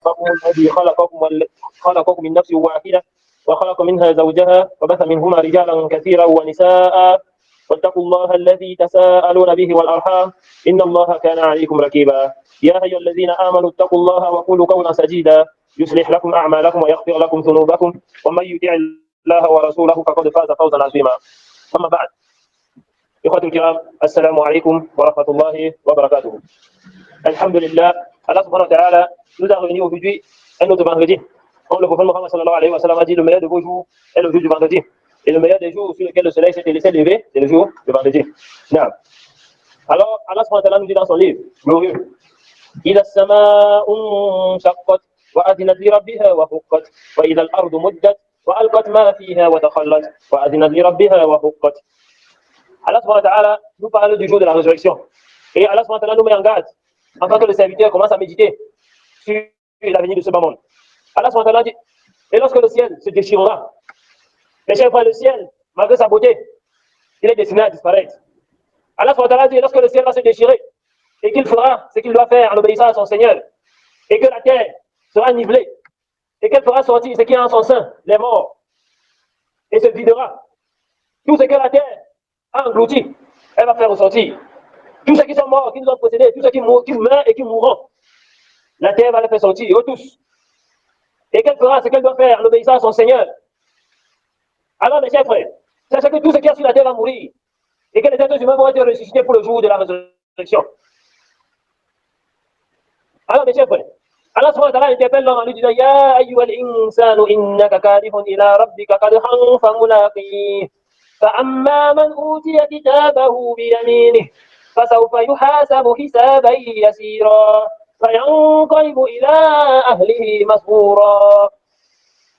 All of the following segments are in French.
ربكم الذي خلقكم من نفس واحدة وخلق منها زوجها وبث منهما رجالا كثيرا ونساء واتقوا الله الذي تساءلون به والأرحام إن الله كان عليكم رقيبا يا أيها الذين آمنوا اتقوا الله وقولوا قولا سديدا يصلح لكم أعمالكم ويغفر لكم ذنوبكم ومن يطع الله ورسوله فقد فاز فوزا عظيما أما بعد إخوة الكرام السلام عليكم ورحمة الله وبركاته. Alhamdulillah, Allah subhanahu wa ta'ala nous a réunis aujourd'hui un autre vendredi. Comme le prophète Mohammed sallallahu alayhi wa sallam a dit, le meilleur de vos jours est le jour du vendredi. Et le meilleur des jours sur lequel le soleil s'est laissé lever, c'est le jour du vendredi. Non. Alors, Allah subhanahu wa ta'ala nous dit dans son livre glorieux, إذا السماء انشقت وأذنت لربها وحقت وإذا الأرض مدت وألقت ما فيها وتخلت وأذنت لربها وحقت. Allah subhanahu wa ta'ala nous parle du jour de la résurrection. Et Allah subhanahu wa ta'ala nous met en garde en tant que le serviteur commence à méditer sur l'avenir de ce bas monde. Allah subhanahu wa ta'ala dit, et lorsque le ciel se déchirera, mes chers frères, le ciel, malgré sa beauté, il est destiné à disparaître. Allah subhanahu wa ta'ala dit, et lorsque le ciel va se déchirer, et qu'il fera ce qu'il doit faire en obéissant à son Seigneur, et que la terre sera nivelée, et qu'elle fera sortir ce qui est en son sein, les morts, et se videra. Tout ce que la terre a englouti, elle va faire ressortir. Tous ceux qui sont morts, qui nous ont précédés, tous ceux qui meurent et qui mourront, la terre va les faire sortir, eux tous. Et qu'elle fera ce qu'elle doit faire en obéissant à son Seigneur. Alors, mes chers frères, sachez que tout ce qui est sur la terre va mourir, et que les êtres humains vont être ressuscités pour le jour de la résurrection. Alors, mes chers frères, Allah subhanahu wa ta'ala interpelle l'homme en lui disant, Ya ayyuhal insanu innaka kadihun ila rabbika kadhan famulaqih. فأما من أوتي كتابه بيمينه فسوف يحاسب حسابا يسيرا فينقلب إلى أهله مسرورا.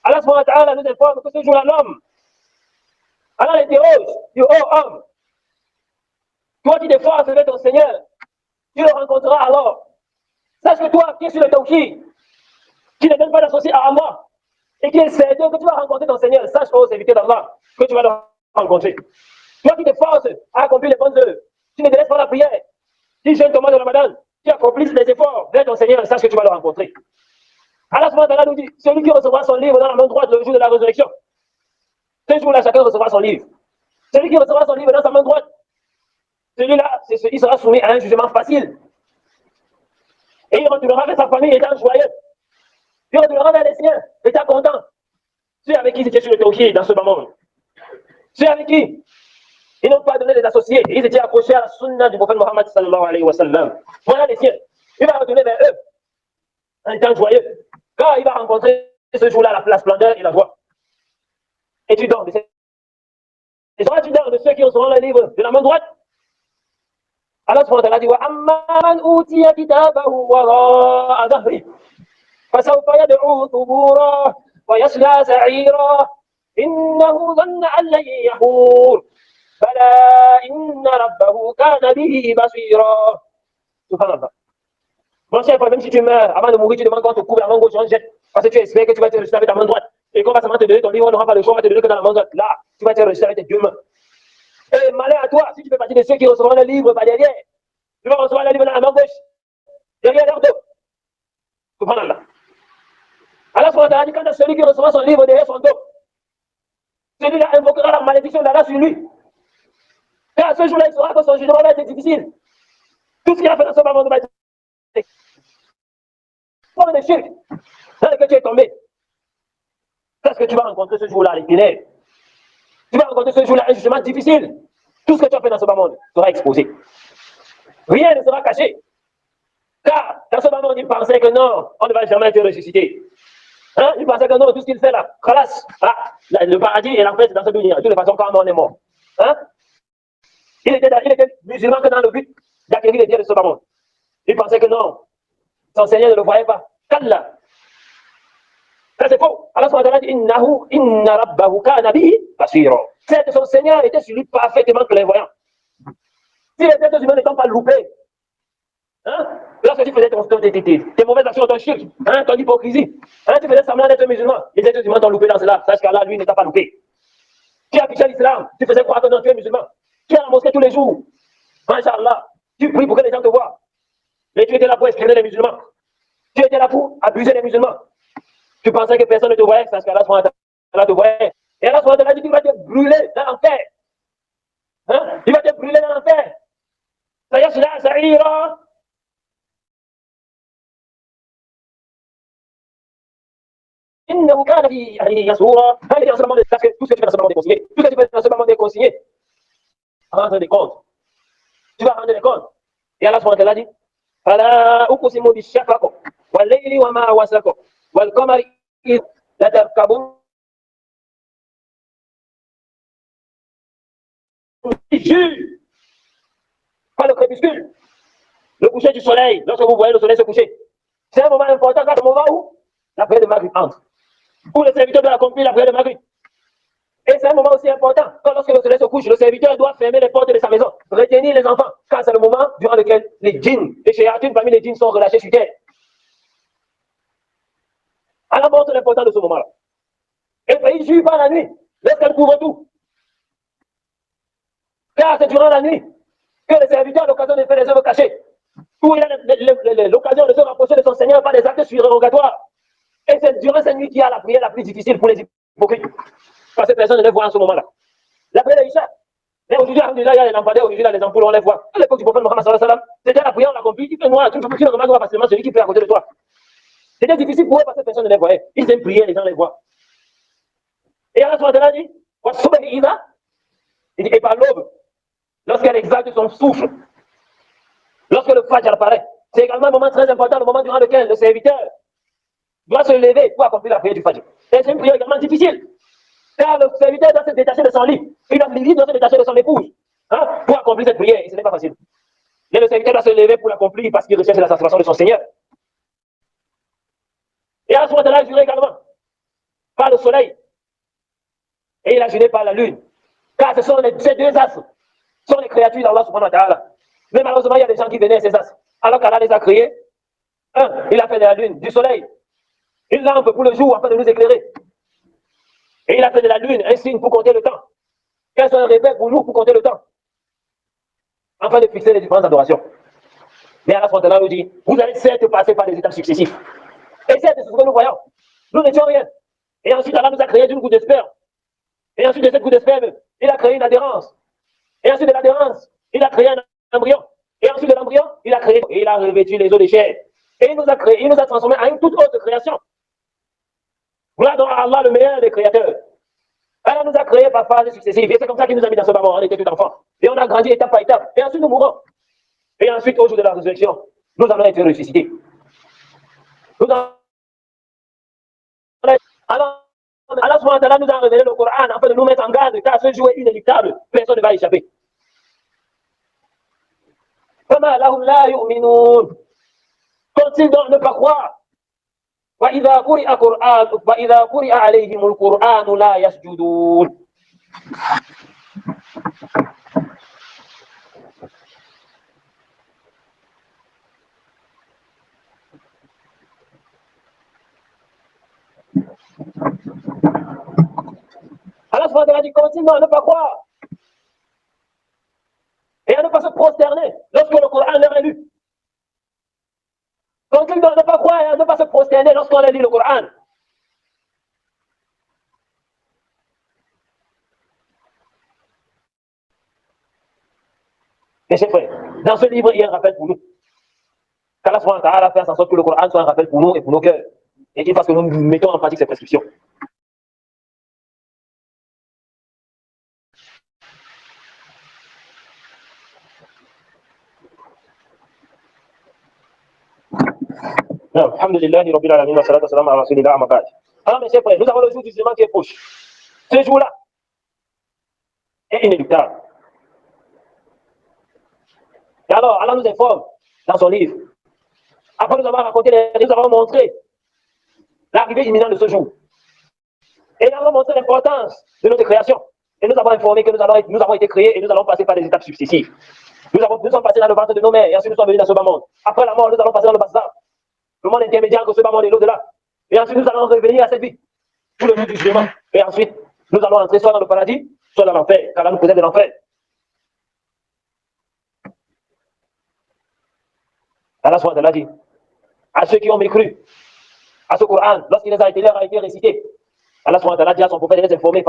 Allah subhanahu wa ta'ala nous informe que ce jour-là, l'homme, Allah l'interroge, dit, oh homme, toi qui défends avec ton Seigneur, tu le rencontreras alors. Sache que toi qui es sur le tawhid, qui ne donne pas d'associé à Allah, et qui est certain que tu vas rencontrer ton Seigneur, sache, oh serviteur d'Allah, que tu vas le rencontrer. Toi qui te forces à accomplir les bonnes œuvres, tu ne délaisses pas la prière, tu jeûnes ton mois de Ramadan, tu accomplis les efforts vers ton Seigneur, sache que tu vas le rencontrer. Allah subhanahu wa ta'ala nous dit, celui qui recevra son livre dans la main droite le jour de la résurrection, ce jour-là, chacun recevra son livre. Celui qui recevra son livre dans sa main droite, celui-là, il sera soumis à un jugement facile. Et il retournera vers sa famille étant joyeux. Il retournera vers les siens étant content. Ceux avec qui ils étaient sur le tawhid dans ce moment. Ceux avec qui ils n'ont pas donné des associés. Ils étaient accrochés à la sunna du prophète Mohammed sallallahu alayhi wa sallam. Voilà les siens. Il va retourner vers eux en étant joyeux. Car il va rencontrer ce jour-là la splendeur et la joie. Et tu dors. Et tu dors de ceux qui recevront le livre de la main droite. Allah subhanahu wa ta'ala dit wa amma man utiya kitabahu wara'a dhahri fasawfa yad'u thubura wa yasla sa'ira innahu dhanna an lan yahur fala inna rabbahu kana bihi basira. Subhanallah. Mon cher frère, même si tu meurs avant de mourir, tu demandes qu'on te couvre la main gauche, on jette parce que tu espères que tu vas te réussir avec ta main droite et qu'on va seulement te donner ton livre, on n'aura pas le choix, on va te donner que dans la main droite. Là, tu vas te réussir avec tes deux mains. Et malheur à toi, si tu fais partie de ceux qui recevront le livre par derrière, tu vas recevoir le livre dans la main gauche, derrière leur dos. Subhanallah. Allah subhanahu wa ta'ala dit quant à celui qui recevra son livre derrière son dos, celui-là invoquera la malédiction d'Allah sur lui. Car à ce jour-là, il saura que son jugement va être difficile. Tout ce qu'il a fait dans ce moment va être comme des shirk dans lequel tu es tombé. Qu'est-ce que tu vas rencontrer ce jour-là, les ténèbres? Tu vas rencontrer ce jour-là un jugement difficile. Tout ce que tu as fait dans ce monde sera exposé. Rien ne sera caché. Car dans ce moment, il pensait que non, on ne va jamais être ressuscité. Hein? Il pensait que non, tout ce qu'il fait là, khalas, le paradis et l'enfer, c'est dans ce dunya. De toute façon, quand on est mort. Hein? Il était musulman que dans le but d'acquérir les biens de ce monde. Il pensait que non, son Seigneur ne le voyait pas. Kalla. Ça c'est faux. Allah subhanahu wa ta'ala dit inna rabbahu kana bihi basira. C'est que son Seigneur était sur lui parfaitement clairvoyant. Si les êtres humains n'étant pas loupés, hein, lorsque tu faisais tes mauvaises actions, ton shirk, hein, ton hypocrisie, hein, tu faisais semblant d'être musulman, les êtres humains t'ont loupé dans cela. Sache qu'Allah, lui, ne t'a pas loupé. Tu affichais l'islam, tu faisais croire que non, tu es musulman. Tu es à la mosquée tous les jours. Masha'Allah, tu pries pour que les gens te voient. Mais tu étais là pour espionner les musulmans. Tu étais là pour abuser les musulmans. Tu pensais que personne ne te voyait parce qu'Allah te voyait. Et Allah dit qu'il va te brûler dans l'enfer. Hein? Il va te brûler dans l'enfer. سيصلى سعيرا إنه كان في أهله يسرورا. Tout ce que tu fais dans ce moment est consigné. Tout ce que tu fais dans ce moment est consigné. Rendre des comptes. Tu vas rendre des comptes. Et Allah subhanahu wa ta'ala dit فلا أقسم بالشفق والليل وما وسق والقمر إذ لتركبن jure par le crépuscule, le coucher du soleil, lorsque vous voyez le soleil se coucher. C'est un moment important, c'est le moment où la prière de Maghrib entre, où le serviteur doit accomplir la prière de Maghrib. Et c'est un moment aussi important, quand lorsque le soleil se couche, le serviteur doit fermer les portes de sa maison, retenir les enfants, car c'est le moment durant lequel les djinns, les shayatines parmi les djinns sont relâchés sur terre. Allah montre l'importance de ce moment-là. Et il jure pas la nuit, lorsqu'elle couvre tout. Car c'est durant la nuit que le serviteur a l'occasion de faire les œuvres cachées, où il a l'occasion de se rapprocher de son Seigneur par des actes surérogatoires. Et c'est durant cette nuit qu'il y a la prière la plus difficile pour les hypocrites. Parce que personne ne les voit en ce moment-là. La prière d'Isha. Mais aujourd'hui, il y a les lampadaires, aujourd'hui, les ampoules, on les voit. À l'époque du prophète Mohammed sallallahu alayhi wa sallam, c'était la prière, on l'accomplit, il fait noir, tu ne remarques pas facilement celui qui peut à côté de toi. C'était difficile pour eux parce que personne ne les voyait. Ils aiment prier, les gens les voient. Et Allah subhanahu dit, il dit, et par l'aube, lorsqu'elle exalte son souffle, lorsque le Fajr apparaît, c'est également un moment très important, le moment durant lequel le serviteur doit se lever pour accomplir la prière du Fajr. Et c'est une prière également difficile. Car le serviteur doit se détacher de son lit. Il doit se détacher de son épouse pour accomplir cette prière. Et ce n'est pas facile. Mais le serviteur doit se lever pour l'accomplir parce qu'il recherche la satisfaction de son Seigneur. Et à ce moment-là, il a juré également par le soleil. Et il a juré par la lune. Car ces deux astres sont les créatures d'Allah subhanahu wa ta'ala. Mais malheureusement, il y a des gens qui venaient à ces astres. Alors qu'Allah les a créés. Il a fait de la lune, du soleil, une lampe pour le jour afin de nous éclairer. Et il a fait de la lune un signe pour compter le temps. Qu'elle soit un repère pour nous pour compter le temps. Afin de fixer les différentes adorations. Mais Allah subhanahu wa ta'ala nous dit, vous allez certes passer par des étapes successives. Et certes, c'est ce que nous voyons. Nous n'étions rien. Et ensuite, Allah nous a créé d'une goutte de sperme. Et ensuite de cette goutte de sperme, il a créé une adhérence. Et ensuite de l'adhérence, il a créé un embryon. Et ensuite de l'embryon, il a revêtu les eaux de chair. Et il nous a créé, il nous a transformés en une toute autre création. Voilà donc Allah, le meilleur des créateurs. Allah nous a créés par phases successives. Et c'est comme ça qu'il nous a mis dans ce bas. On était tout enfant. Et on a grandi étape par étape. Et ensuite, nous mourrons. Et ensuite, au jour de la résurrection, nous allons être ressuscités. Nous allons... Alors, Allah subhanahu wa ta'ala nous a révélé le Coran afin de nous mettre en garde, car ce jour est inéluctable. Personne ne va échapper. فما لهم لا يؤمنون. Qu'ont-ils donc ne pas croire? وإذا قرئ عليهم القرآن لا يسجدون. Allah subhanahu wa ta'ala dit continue à ne pas croire et à ne pas se prosterner lorsque le Coran leur est lu. Continue à ne pas croire et à ne pas se prosterner lorsqu'on lit le Coran. Mes chers frères, dans ce livre, il y a un rappel pour nous. Qu'Allah subhanahu wa ta'ala fasse en sorte que le Coran soit un rappel pour nous et pour nos cœurs. Et qu'il fasse que nous mettons en pratique ces prescriptions. Alhamdulillah, Rabbil Alamin, wa salatu wa salam ala rasulillah, amma ba'd. Alors, mes chers frères, nous avons le jour du jugement qui est proche. Ce jour-là est inéluctable. Et alors, Allah nous informe dans son livre. Après nous avoir raconté, nous avons montré l'arrivée imminente de ce jour. Et nous avons montré l'importance de notre création. Et nous avons informé que nous avons été créés et nous allons passer par des étapes successives. Nous sommes passés dans le ventre de nos mères et ensuite nous sommes venus dans ce bas monde. Après la mort, nous allons passer dans le barzakh, le monde intermédiaire entre ce bas monde et l'au-delà. Et ensuite nous allons revenir à cette vie, pour le jour du jugement. Et ensuite, nous allons entrer soit dans le paradis, soit dans l'enfer, car là nous préserve de l'enfer. Allah subhanahu wa ta'ala dit à ceux qui ont mécru à ce Coran, lorsqu'il a été récité. Allah subhanahu wa ta'ala dit à son prophète de les informer,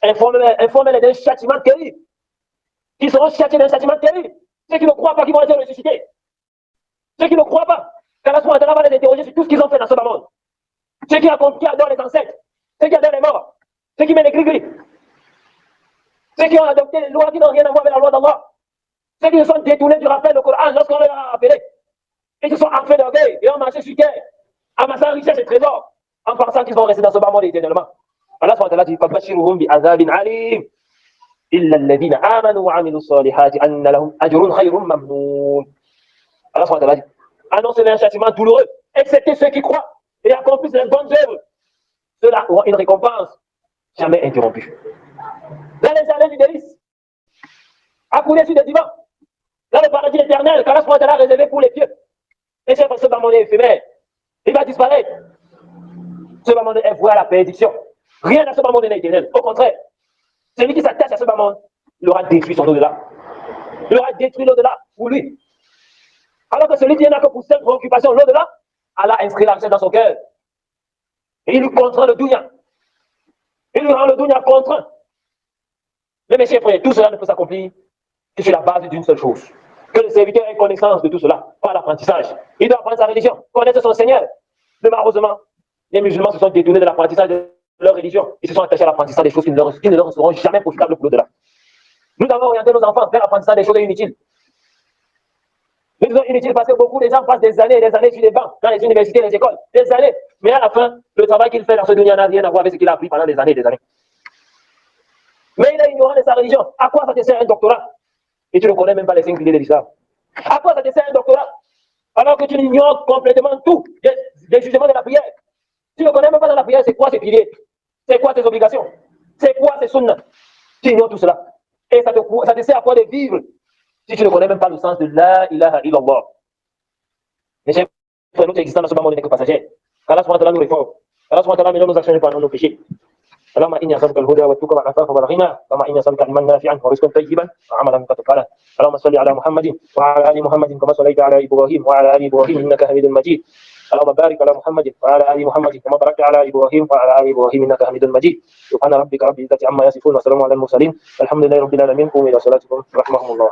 informez-les d'un châtiment terrible. Ils seront châtiés d'un châtiment terrible. Ceux qui ne croient pas qu'ils vont être ressuscités. Ceux qui ne croient pas qu'Allah subhanahu wa ta'ala va les interroger sur tout ce qu'ils ont fait dans ce monde. Ceux qui adorent les ancêtres, ceux qui adorent les morts, ceux qui mettent les gris-gris, ceux qui ont adopté les lois qui n'ont rien à voir avec la loi d'Allah, ceux qui se sont détournés du rappel du Coran lorsqu'on leur a rappelé. Ils se sont enflés d'orgueil et ont marché sur terre, amassant richesse et trésors, en pensant qu'ils vont rester dans ce bas monde éternellement. Allah subhanahu wa ta'ala dit فَبَشِّرْهُمْ بِعَذَابٍ عَلِيمٍ إِلَّا الَّذِينَ آمَنُوا وَعَمِلُوا الصَّالِحَاتِ أَنَّ لَهُمْ أَجْرٌ غَيْرٌ مَمْنُونٍ. Allah subhanahu wa ta'ala dit annoncez-les un châtiment douloureux, excepté ceux qui croient et accomplissent les bonnes œuvres. Ceux-là auront une récompense jamais interrompue. Dans les années du délice, à couler sur des divans, dans le paradis éternel qu'Allah subhanahu wa ta'ala a réservé pour les pieux. Et c'est parce que ce bas monde est éphémère, il va disparaître. Ce bas monde est voué à la perdition. Rien dans ce bas monde n'est éternel. Au contraire, celui qui s'attache à ce bas monde, il aura détruit son au-delà. Il aura détruit l'au-delà pour lui. Alors que celui qui n'a que pour cette préoccupation, l'au-delà, Allah a inscrit la richesse dans son cœur. Et il lui contraint le dunya. Il lui rend le dunya contraint. Mais mes chers frères, tout cela ne peut s'accomplir que sur la base d'une seule chose. Que le serviteur ait connaissance de tout cela, par l'apprentissage. Il doit apprendre sa religion, connaître son Seigneur. Mais malheureusement, les musulmans se sont détournés de l'apprentissage de leur religion. Ils se sont attachés à l'apprentissage des choses qui ne leur seront jamais profitables pour l'au-delà. Nous avons orienté nos enfants vers l'apprentissage des choses inutiles. Nous disons inutiles parce que beaucoup de gens passent des années et des années sur les bancs, dans les universités et les écoles. Des années. Mais à la fin, le travail qu'il fait dans ce dunya n'a rien à voir avec ce qu'il a appris pendant des années et des années. Mais il est ignorant de sa religion. À quoi ça te sert un doctorat? Et tu ne connais même pas les 5 piliers de l'islam. À quoi ça te sert un doctorat? Alors que tu ignores complètement tout des jugements de la prière. Tu ne connais même pas dans la prière c'est quoi ces piliers, c'est quoi tes obligations, c'est quoi ces sunnas. Tu ignores tout cela. Et ça te sert à quoi de vivre si tu ne connais même pas le sens de la ilaha illallah. Mes chers frères, notre existence dans ce monde n'est que passagère. Allah subhanahu wa ta'ala nous réforme. Allah subhanahu wa ta'ala met nos actions et pardonne nos péchés. اللهم إني أسألك الهدى والتقى والعفاف والغنى اللهم إني أسألك علما نافعا ورزقا طيبا وعملا متقبلا اللهم صل على محمد وعلى آل محمد كما صليت على إبراهيم وعلى آل إبراهيم إنك حميد مجيد اللهم بارك على محمد وعلى آل محمد كما باركت على إبراهيم وعلى آل إبراهيم إنك حميد مجيد سبحان ربك رب العزة عما يصفون وسلام على المرسلين الحمد لله رب العالمين قوموا إلى صلاتكم رحمهم الله.